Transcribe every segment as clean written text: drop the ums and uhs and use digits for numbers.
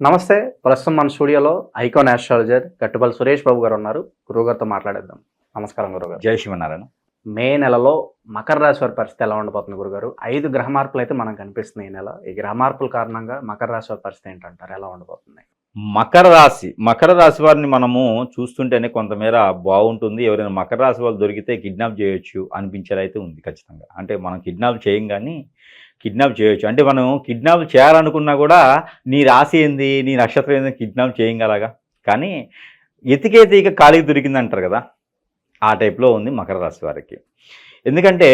నమస్తే. ప్రస్తుతం మన స్టూడియోలో ఐకాన్ ఆస్ట్రాలజర్ గట్టుపల్లి సురేష్ బాబు గారు ఉన్నారు. గురువుగారితో మాట్లాడేద్దాం. నమస్కారం గురుగారు. జై శివనారాయణ. మే నెలలో మకర రాశి వారి పరిస్థితి ఎలా ఉండబోతుంది గురుగారు? 5 గ్రహ మార్పులు అయితే మనకు కనిపిస్తున్నాయి ఈ నెల. ఈ గ్రహ మార్పుల కారణంగా మకర రాశి వారి పరిస్థితి ఏంటంటారు? ఎలా ఉండబోతుంది? మకర రాశి వారిని మనము చూస్తుంటేనే కొంతమేర బాగుంటుంది. ఎవరైనా మకర రాశి వాళ్ళు దొరికితే కిడ్నాప్ చేయొచ్చు అనిపించేలా అయితే ఉంది ఖచ్చితంగా. అంటే మనం కిడ్నాప్ చేయం కానీ కిడ్నాప్ చేయొచ్చు. అంటే మనం కిడ్నాప్ చేయాలనుకున్నా కూడా నీ రాశి ఏంది, నీ నక్షత్రం ఏంది, కిడ్నాప్ చేయగలగా. కానీ ఎతికే తీగ ఖాళీకి దొరికింది అంటారు కదా, ఆ టైప్లో ఉంది మకర రాశి వారికి. ఎందుకంటే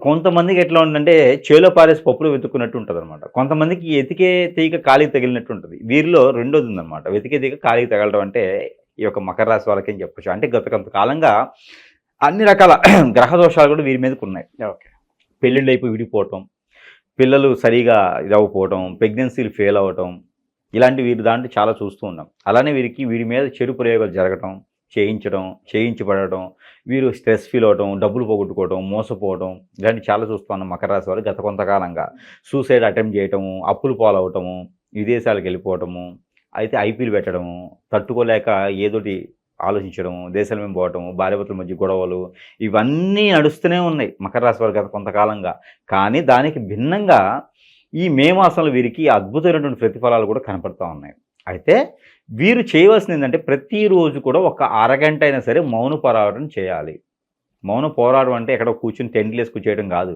కొంతమందికి ఎట్లా ఉందంటే చేలో పారేసి పప్పులు వెతుక్కున్నట్టు ఉంటుంది అనమాట. కొంతమందికి ఎతికే తీగ ఖాళీకి తగిలినట్టు ఉంటుంది. వీరిలో రెండోది ఉందన్నమాట. వెతికే తీగ ఖాళీకి తగలడం అంటే ఈ యొక్క మకర రాశి వాళ్ళకి ఏం చెప్పచ్చు అంటే గత కొంతకాలంగా అన్ని రకాల గ్రహ దోషాలు కూడా వీరి మీదకి ఉన్నాయి. ఓకే. పెళ్ళిళ్ళు అయిపోయి విడిపోవటం, పిల్లలు సరిగా ఇదవ్వకపోవటం, ప్రెగ్నెన్సీలు ఫెయిల్ అవ్వటం, ఇలాంటి వీరి దాంట్లో చాలా చూస్తూ ఉన్నాం. అలానే వీరి మీద చెడు ప్రయోగాలు జరగటం, చేయించబడటం, వీరు స్ట్రెస్ ఫీల్ అవటం, డబ్బులు పోగొట్టుకోవడం, మోసపోవడం, ఇలాంటి చాలా చూస్తూ ఉన్నాం మకర రాశి వారు గత కొంతకాలంగా. సూసైడ్ అటెంప్ట్ చేయటము, అప్పులు పాలవటము, విదేశాలకు వెళ్ళిపోవటము, అయితే ఐపీలు పెట్టడము, తట్టుకోలేక ఏదోటి ఆలోచించడము, దేశాల మీద పోవటము, భార్యాభర్తల మధ్య గొడవలు, ఇవన్నీ నడుస్తూనే ఉన్నాయి మకర రాశి వారు గత కొంతకాలంగా. కానీ దానికి భిన్నంగా ఈ మే మాసంలో వీరికి అద్భుతమైనటువంటి ప్రతిఫలాలు కూడా కనపడుతూ ఉన్నాయి. అయితే వీరు చేయవలసింది ఏంటంటే ప్రతిరోజు కూడా ఒక అరగంట అయినా సరే మౌన పోరాటం చేయాలి. మౌన పోరాటం అంటే ఎక్కడ కూర్చుని టెంట్లు వేసుకు చేయడం కాదు.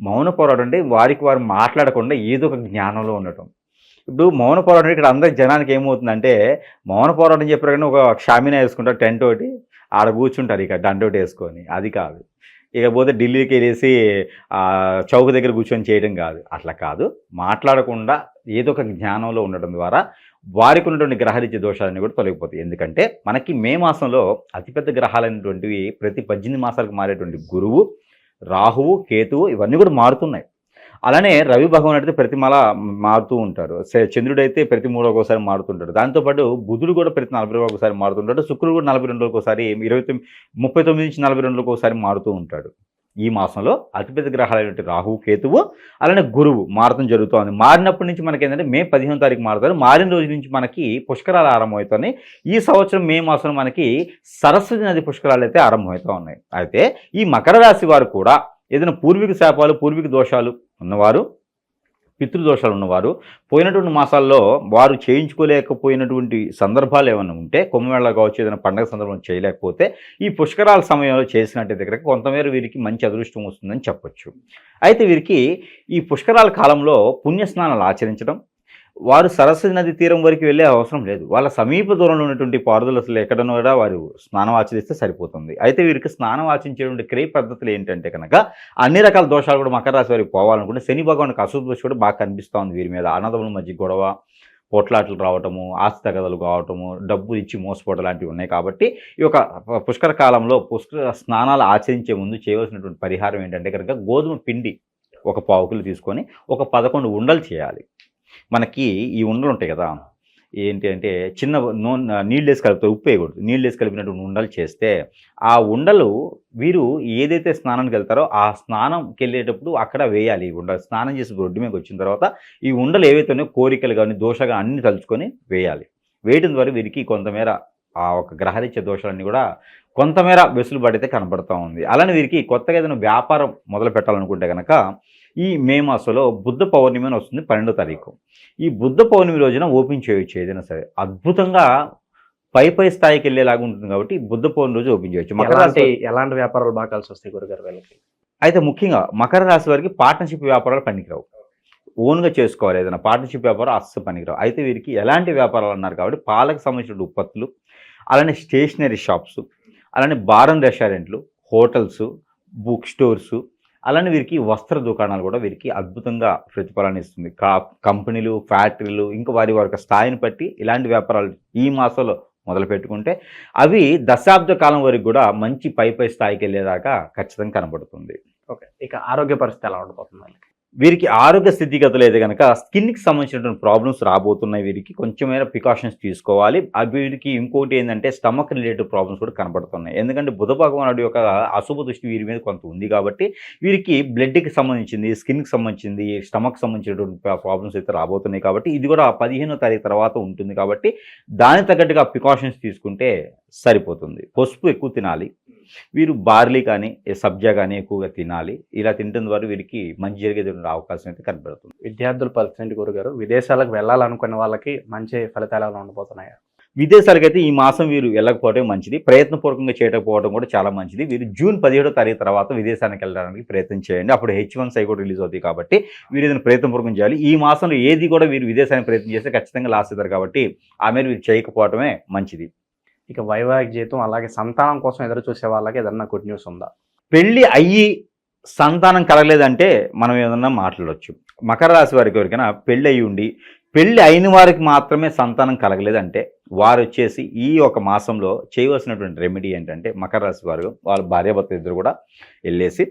మౌన పోరాటం అంటే వారికి వారు మాట్లాడకుండా ఏదో ఒక జ్ఞానంలో ఉండటం. ఇప్పుడు మౌన పోరాటం ఇక్కడ అందరి జనానికి ఏమవుతుందంటే, మౌన పోరాటం చెప్పారు కానీ ఒక షామీనా వేసుకుంటారు, టెంట్ ఒకటి ఆడ కూర్చుంటారు ఇక డంటోటి వేసుకొని. అది కాదు. ఇకపోతే ఢిల్లీకి వెళ్ళేసి చౌక దగ్గర కూర్చొని చేయడం కాదు. అట్లా కాదు. మాట్లాడకుండా ఏదో ఒక జ్ఞానంలో ఉండడం ద్వారా వారికి ఉన్నటువంటి గ్రహరీత్య దోషాలన్నీ కూడా తొలగిపోతాయి. ఎందుకంటే మనకి మే మాసంలో అతిపెద్ద గ్రహాలైనటువంటివి ప్రతి 18 మాసాలకు మారేటువంటి గురువు, రాహువు, కేతువు ఇవన్నీ కూడా మారుతున్నాయి. అలానే రవి భగవాన్ అయితే ప్రతి నెల మారుతూ ఉంటారు. చంద్రుడు అయితే ప్రతి 3 రోజులకు ఒకసారి మారుతుంటాడు. దాంతోపాటు బుధుడు కూడా ప్రతి 40 రోజులకు ఒకసారి మారుతుంటాడు. శుక్రుడు కూడా 42 రోజులకు ఒకసారి, 39 నుంచి 42 రోజులకు ఒకసారి మారుతూ ఉంటాడు. ఈ మాసంలో అతిపెద్ద గ్రహాలైనటువంటి రాహువు, కేతువు, అలానే గురువు మారతం జరుగుతోంది. మారినప్పటి నుంచి మనకి ఏంటంటే మే 15వ తారీఖు మారుతారు. మారిన రోజు నుంచి మనకి పుష్కరాలు ఆరంభమవుతున్నాయి. ఈ సంవత్సరం మే మాసంలో మనకి సరస్వతి నది పుష్కరాలు అయితే ఆరంభమవుతూ ఉన్నాయి. అయితే ఈ మకర రాశి వారు కూడా ఏదైనా పూర్వీక శాపాలు, పూర్వీక దోషాలు ఉన్నవారు, పితృదోషాలు ఉన్నవారు, పోయినటువంటి మాసాల్లో వారు చేయించుకోలేకపోయినటువంటి సందర్భాలు ఏమైనా ఉంటే, కుంభమేళా కావచ్చు, ఏదైనా పండగ సందర్భం చేయలేకపోతే ఈ పుష్కరాల సమయంలో చేసినట్టు దగ్గర కొంతమేర వీరికి మంచి అదృష్టం వస్తుందని చెప్పొచ్చు. అయితే వీరికి ఈ పుష్కరాల కాలంలో పుణ్యస్నానాలు ఆచరించడం, వారు సరస్వతి నది తీరం వరకు వెళ్ళే అవసరం లేదు. వాళ్ళ సమీప దూరంలో ఉన్నటువంటి పారుదల అసలు ఎక్కడన్నా కూడా వారు స్నానం ఆచరిస్తే సరిపోతుంది. అయితే వీరికి స్నానం ఆచరించేటువంటి క్రియ పద్ధతులు ఏంటంటే కనుక అన్ని రకాల దోషాలు కూడా మకర రాశి వారికి పోవాలనుకుంటే శని భగవానికి అశుభ దోషం కూడా బాగా కనిపిస్తూ ఉంది వీరి మీద. అన్నదమ్ముల మధ్య గొడవ, పోట్లాటలు రావటము, ఆస్తి తగదలు కావటము, డబ్బులు ఇచ్చి మోసపోవడం లాంటివి ఉన్నాయి. కాబట్టి ఈ యొక్క పుష్కర కాలంలో పుష్కర స్నానాలు ఆచరించే ముందు చేయవలసినటువంటి పరిహారం ఏంటంటే కనుక గోధుమ పిండి ఒక 1 కిలో తీసుకొని ఒక 11 ఉండలు చేయాలి. మనకి ఈ ఉండలు ఉంటాయి కదా, ఏంటి అంటే చిన్న నీళ్ళు వేసి కలుపుతారు, ఉప్పు వేయకూడదు, నీళ్ళు వేసి కలిపినటువంటి ఉండలు చేస్తే ఆ ఉండలు వీరు ఏదైతే స్నానానికి వెళ్తారో ఆ స్నానంకి వెళ్ళేటప్పుడు అక్కడ వేయాలి. ఈ ఉండలు స్నానం చేసి రోడ్డు మీదకి వచ్చిన తర్వాత ఈ ఉండలు ఏవైతే ఉన్నాయో కోరికలు కానీ దోషగా అన్ని తలుచుకొని వేయాలి. వేయడం ద్వారా వీరికి కొంతమేర ఆ ఒక గ్రహరీత్య దోషాలన్నీ కూడా కొంతమేర వెసులుబాటు అయితే కనబడుతూ ఉంది. అలానే వీరికి కొత్తగా ఏదైనా వ్యాపారం మొదలు పెట్టాలనుకుంటే కనుక ఈ మే మాసంలో బుద్ధ పౌర్ణమి అని వస్తుంది 12వ తారీఖు. ఈ బుద్ధ పౌర్ణమి రోజున ఓపెన్ చేయొచ్చు ఏదైనా సరే. అద్భుతంగా పై స్థాయికి వెళ్ళేలాగా ఉంటుంది కాబట్టి బుద్ధ పౌర్ణమి రోజు ఓపెన్ చేయొచ్చు. ఎలాంటి వ్యాపారాలు బాగా కలిసి వస్తాయి గురుగారు వీళ్ళకి? అయితే ముఖ్యంగా మకర రాశి వారికి పార్ట్నర్షిప్ వ్యాపారాలు పనికిరావు. ఓన్గా చేసుకోవాలి. ఏదైనా పార్ట్నర్షిప్ వ్యాపారం అస్సలు పనికిరావు. అయితే వీరికి ఎలాంటి వ్యాపారాలు అన్నారు కాబట్టి పాలకు సంబంధించిన ఉత్పత్తులు, అలానే స్టేషనరీ షాప్స్, అలానే బార్ అండ్ రెస్టారెంట్లు, హోటల్స్, బుక్ స్టోర్సు, అలానే వీరికి వస్త్ర దుకాణాలు కూడా వీరికి అద్భుతంగా ప్రతిఫలాన్ని ఇస్తుంది. కంపెనీలు, ఫ్యాక్టరీలు, ఇంకా వారి స్థాయిని బట్టి ఇలాంటి వ్యాపారాలు ఈ మాసంలో మొదలు పెట్టుకుంటే అవి దశాబ్ద కాలం వరకు కూడా మంచి పై స్థాయికి వెళ్ళేదాకా ఖచ్చితంగా కనబడుతుంది. ఓకే. ఇక ఆరోగ్య పరిస్థితి ఎలా ఉండబోతుంది? వీరికి ఆరోగ్య స్థితిగతులు అయితే కనుక స్కిన్కి సంబంధించినటువంటి ప్రాబ్లమ్స్ రాబోతున్నాయి. వీరికి కొంచెమైనా ప్రికాషన్స్ తీసుకోవాలి. వీరికి ఇంకోటి ఏంటంటే స్టమక్ రిలేటెడ్ ప్రాబ్లమ్స్ కూడా కనబడుతున్నాయి. ఎందుకంటే బుధ భగవానుడి యొక్క అశుభ దృష్టి వీరి మీద కొంత ఉంది కాబట్టి వీరికి బ్లడ్కి సంబంధించింది, స్కిన్కి సంబంధించింది, స్టమక్ సంబంధించినటువంటి ప్రాబ్లమ్స్ అయితే రాబోతున్నాయి. కాబట్టి ఇది కూడా 15వ తారీఖు తర్వాత ఉంటుంది కాబట్టి దానికి తగ్గట్టుగా ప్రికాషన్స్ తీసుకుంటే సరిపోతుంది. పసుపు ఎక్కువ తినాలి. వీరు బార్లీ కానీ సబ్జా కానీ ఎక్కువగా తినాలి. ఇలా తినడం ద్వారా వీరికి మంచి జరిగేది అవకాశం అయితే కనబడుతుంది. విద్యార్థుల పరిస్థితి గురుగారు, విదేశాలకు వెళ్ళాలనుకునే వాళ్ళకి మంచి ఫలితాలు ఏమైనా ఉండబోతున్నాయా? విదేశాలకైతే ఈ మాసం వీరు వెళ్ళకపోవడం మంచిది. ప్రయత్నపూర్వకంగా చేయకపోవడం కూడా చాలా మంచిది. వీరు జూన్ 17వ తారీఖు తర్వాత విదేశానికి వెళ్ళడానికి ప్రయత్నం చేయండి. అప్పుడు H1 కూడా రిలీజ్ అవుతాయి కాబట్టి వీరు ఏదైనా ప్రయత్నపూర్వకం చేయాలి. ఈ మాసంలో ఏది కూడా వీరు విదేశానికి ప్రయత్నం చేస్తే ఖచ్చితంగా లాస్ అవుతారు కాబట్టి ఆ మీద వీరు చేయకపోవడమే మంచిది. ఇక వైవాహిక జీవితం అలాగే సంతానం కోసం ఎదురు చూసే వాళ్ళకి ఏదన్నా గుడ్ న్యూస్ ఉందా? పెళ్ళి అయ్యి సంతానం కలగలేదంటే మనం ఏదన్నా మాట్లాడవచ్చు. మకర రాశి వారికి ఎవరికైనా పెళ్ళి అయ్యి ఉండి పెళ్ళి అయిన వారికి మాత్రమే సంతానం కలగలేదంటే వారు వచ్చేసి ఈ ఒక మాసంలో చేయవలసినటువంటి రెమెడీ ఏంటంటే మకర రాశి వారు వాళ్ళ భార్యాభర్త ఇద్దరు కూడా వెళ్ళేసి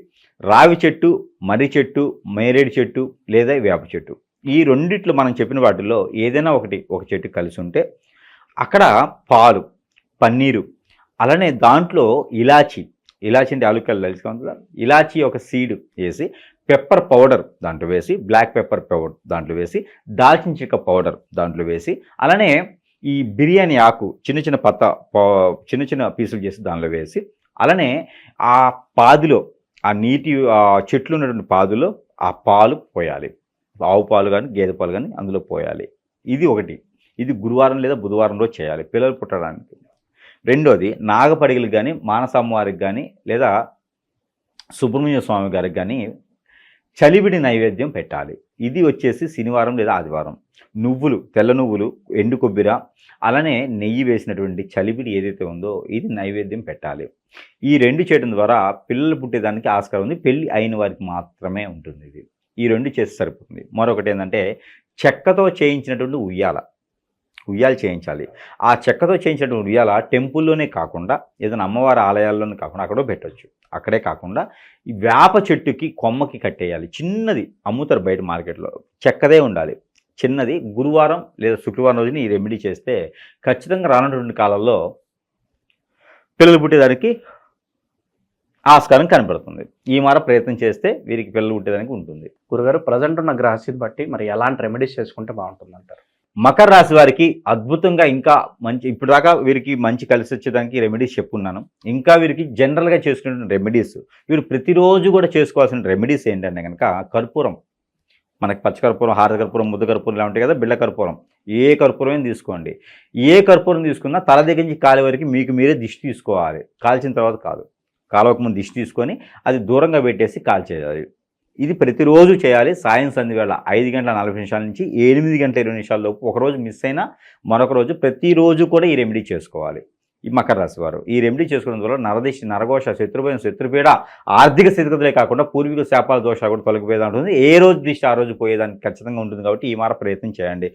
రావి చెట్టు, మర్రి చెట్టు, మేరేడు చెట్టు లేదా వేప చెట్టు, ఈ రెండిట్లో మనం చెప్పిన వాటిల్లో ఏదైనా ఒక చెట్టు కలిసి ఉంటే అక్కడ పాలు, పన్నీరు, అలానే దాంట్లో ఇలాచి అంటే ఆలుకల్ తెలుసుకుంటుందా, ఇలాచి ఒక సీడ్ వేసి, పెప్పర్ పౌడర్ దాంట్లో వేసి, బ్లాక్ పెప్పర్ పౌడర్ దాంట్లో వేసి, దాల్చిన చెక్క పౌడర్ దాంట్లో వేసి, అలానే ఈ బిర్యానీ ఆకు చిన్న చిన్న పీసులు చేసి దానిలో వేసి, అలానే ఆ పాదిలో ఆ చెట్లు ఉన్నటువంటి పాదులో ఆ పాలు పోయాలి. ఆవు పాలు కానీ గేదె పాలు కానీ అందులో పోయాలి. ఇది ఒకటి. ఇది గురువారం లేదా బుధవారం రోజు చేయాలి పిల్లలు పుట్టడానికి. రెండోది నాగపడిగలకు కానీ, మానసమ్మవారికి కానీ లేదా సుబ్రహ్మణ్య స్వామి గారికి కానీ చలివిడి నైవేద్యం పెట్టాలి. ఇది వచ్చేసి శనివారం లేదా ఆదివారం. నువ్వులు, తెల్ల నువ్వులు, ఎండు కొబ్బరి, అలానే నెయ్యి వేసినటువంటి చలివిడి ఏదైతే ఉందో ఇది నైవేద్యం పెట్టాలి. ఈ రెండు చేయడం ద్వారా పిల్లలు పుట్టేదానికి ఆస్కారం ఉంది. పెళ్ళి అయిన వారికి మాత్రమే ఉంటుంది. ఈ రెండు చేసి సరిపోతుంది. మరొకటి ఏంటంటే చెక్కతో చేయించినటువంటి ఉయ్యాల చేయించాలి. ఆ చెక్కతో చేయించినటువంటి ఉయ్యాల టెంపుల్లోనే కాకుండా ఏదైనా అమ్మవారి ఆలయాల్లోనే కాకుండా అక్కడో పెట్టవచ్చు. అక్కడే కాకుండా ఈ వేప చెట్టుకి కొమ్మకి కట్టేయాలి. చిన్నది అమ్ముతారు బయట మార్కెట్లో, చెక్కదే ఉండాలి. చిన్నది గురువారం లేదా శుక్రవారం రోజున ఈ రెమెడీ చేస్తే ఖచ్చితంగా రానున్నటువంటి కాలంలో పిల్లలు పుట్టేదానికి ఆస్కారం కనబడుతుంది. ఈ మార ప్రయత్నం చేస్తే వీరికి పిల్లలు పుట్టేదానికి ఉంటుంది. గురుగారు, ప్రజెంట్ ఉన్న గ్రహస్థితి బట్టి మరి ఎలాంటి రెమెడీస్ చేసుకుంటే బాగుంటుంది అంటారు? మకర రాశి వారికి అద్భుతంగా ఇంకా మంచి, ఇప్పుడు దాకా వీరికి మంచి కలిసి వచ్చేదానికి రెమెడీస్ చెప్పుకున్నాను. ఇంకా వీరికి జనరల్గా చేసుకునే రెమెడీస్, వీరు ప్రతిరోజు కూడా చేసుకోవాల్సిన రెమెడీస్ ఏంటంటే కనుక కర్పూరం, మనకి పచ్చకర్పూరం, హారకర్పూరం, ముద్ద కర్పూరం ఇలా ఉంటాయి కదా, బిళ్ళ కర్పూరం, ఏ కర్పూరం తీసుకోండి. ఏ కర్పూరం తీసుకున్నా తల దగ్గర నుంచి కాలి వరకు మీకు మీరే దిష్టి తీసుకోవాలి. కాల్చిన తర్వాత కాదు, కాలవక ముందు దిష్టి తీసుకొని అది దూరంగా పెట్టేసి కాల్చేయాలి. ఇది ప్రతిరోజు చేయాలి. సాయం సంధి వేళ 5 గంటల 40 నిమిషాల నుంచి 8 గంటల 20 నిమిషాల లోపు, ఒకరోజు మిస్ అయినా మరొక రోజు ప్రతిరోజు కూడా ఈ రెమెడీ చేసుకోవాలి. ఈ మకర రాశి వారు ఈ రెమెడీ చేసుకోవడం ద్వారా నరదిష్టి, నరఘోష, శత్రుభయం, శత్రుపీడ, ఆర్థిక స్థితిగతులే కాకుండా పూర్వీకుల శాపాల దోషాలు కూడా తొలగిపోయేదా ఉంటుంది. ఏ రోజు దిష్టి ఆ రోజు పోయేదానికి ఖచ్చితంగా ఉంటుంది. కాబట్టి ఈ మార ప్రయత్నం చేయండి.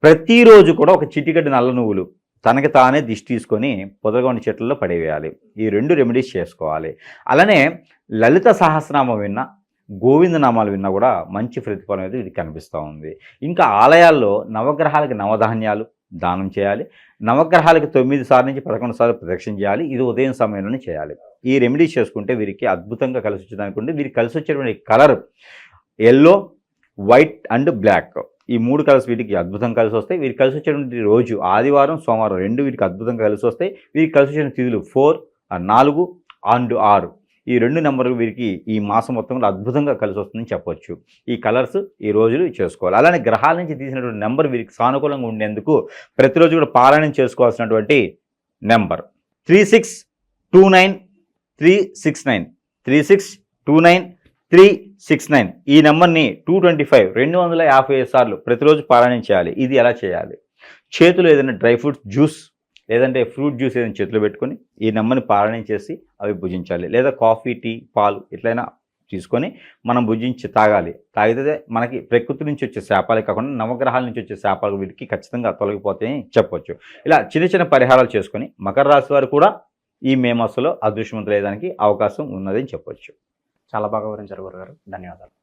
ప్రతిరోజు కూడా ఒక చిటికటి నల్ల నువ్వులు తనకి తానే దిష్టి తీసుకొని పొదగొండ చెట్లలో పడేవేయాలి. ఈ 2 రెమెడీస్ చేసుకోవాలి. అలానే లలిత సహస్రనామం విన్నా, గోవింద నామాలు విన్నా కూడా మంచి ప్రతిఫలం అయితే ఇది కనిపిస్తూ ఉంది. ఇంకా ఆలయాల్లో నవగ్రహాలకి నవధాన్యాలు దానం చేయాలి. నవగ్రహాలకి 9 సార్లు నుంచి 11 సార్లు ప్రదక్షిణ చేయాలి. ఇది ఉదయం సమయంలోనే చేయాలి. ఈ రెమెడీ చేసుకుంటే వీరికి అద్భుతంగా కలిసి వచ్చేదనుకుంటే వీరికి కలిసి వచ్చేటువంటి colour yellow, white and black, ఈ 3 కలర్స్ వీటికి అద్భుతంగా కలిసి వస్తాయి. వీరికి కలిసి వచ్చేటువంటి రోజు ఆదివారం, సోమవారం 2 వీరికి అద్భుతంగా కలిసి వస్తాయి. వీరికి కలిసి వచ్చిన తిథులు 4, 4 అండ్ 6. ఈ 2 నెంబర్లు వీరికి ఈ మాసం మొత్తంలో అద్భుతంగా కలిసి వస్తుందని చెప్పొచ్చు. ఈ కలర్స్ ఈ రోజులు చేసుకోవాలి. అలానే గ్రహాల నుంచి తీసినటువంటి నెంబర్ వీరికి సానుకూలంగా ఉండేందుకు ప్రతిరోజు కూడా పారాయణం చేసుకోవాల్సినటువంటి నెంబర్ 3629369, 3629369. ఈ నెంబర్ని 225 సార్లు ప్రతిరోజు పారాయణం చేయాలి. ఇది ఎలా చేయాలి? చేతిలో ఏదైనా డ్రై ఫ్రూట్స్ జ్యూస్ లేదంటే ఫ్రూట్ జ్యూస్ ఏదైనా చేతిలో పెట్టుకొని ఈ నెంబర్ని పారాయణం చేసి అవి భుజించాలి. లేదా కాఫీ, టీ, పాలు ఎట్లయినా తీసుకొని మనం భుజించి తాగాలి. తాగితే మనకి ప్రకృతి నుంచి వచ్చే శాపాలే కాకుండా నవగ్రహాల నుంచి వచ్చే శాపాలు వీటికి ఖచ్చితంగా తొలగిపోతాయని చెప్పొచ్చు. ఇలా చిన్న చిన్న పరిహారాలు చేసుకొని మకర రాశి వారు కూడా ఈ మే మాసంలో అదృష్టవంతులయ్యేదానికి అవకాశం ఉన్నదని చెప్పొచ్చు. చాలా బాగా వివరించారు గురుగారు. ధన్యవాదాలు.